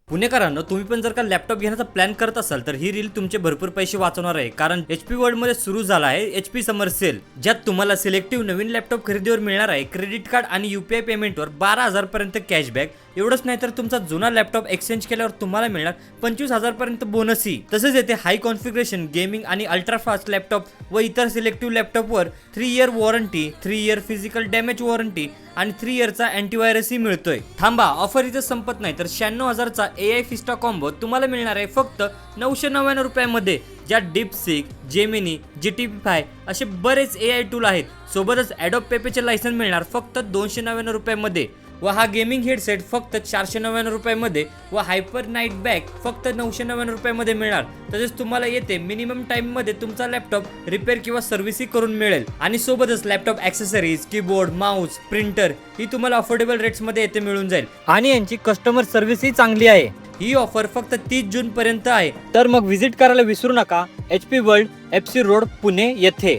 पुणेकरांनो, तुम्ही पण जर का लॅपटॉप घेण्याचा प्लॅन करत असाल तर ही रील तुमचे भरपूर पैसे वाचवणार आहे, कारण HP वर्ल्ड मध्ये सुरू झाला आहे HP समर सेल, ज्यात तुम्हाला सिलेक्टिव्ह नवीन लॅपटॉप खरेदीवर मिळणार आहे क्रेडिट कार्ड आणि UPI पेमेंटवर 12,000 पर्यंत कॅशबॅक. एवढंच नाही तर तुमचा जुना लॅपटॉप एक्सचेंज केल्यावर तुम्हाला मिळणार 25,000 पर्यंत बोनसही. तसेच येथे हाय कॉन्फिगरेशन गेमिंग आणि अल्ट्रा फास्ट लॅपटॉप व इतर सिलेक्टिव्ह लॅपटॉपवर 3 year warranty, 3 year physical damage warranty आणि 3 इयरचा अँटीव्हायरसही मिळतोय. थांबा, ऑफर इथं संपत नाही, तर 96,000चा AI फिस्टा कॉम्बो तुम्हाला मिळणार आहे फक्त 999 रुपयामध्ये, ज्यात डीपसीक, जेमिनी, GTP5 असे बरेच AI टूल आहेत. सोबतच ॲडोब पेपेचे लायसन मिळणार फक्त 299 रुपयामध्ये, व हा गेमिंग हेडसेट फक्त 499 रुपयामध्ये, व हायपर नाईट बॅग फक्त 999 रुपयामध्ये मिळणार. तसेच तुम्हाला येथे मिनिमम टाइम मध्ये तुमचा लॅपटॉप रिपेअर किंवा सर्व्हिसिंग करून मिळेल. आणि सोबतच laptop accessories, keyboard, mouse, printer ही तुम्हाला अफोर्डेबल रेट्स मध्ये येथे मिळून जाईल. आणि यांची कस्टमर सर्व्हिसही चांगली आहे. ही ऑफर फक्त 30 जून पर्यंत आहे. तर मग व्हिजिट करायला विसरू नका HP world, FC road, Pune येथे.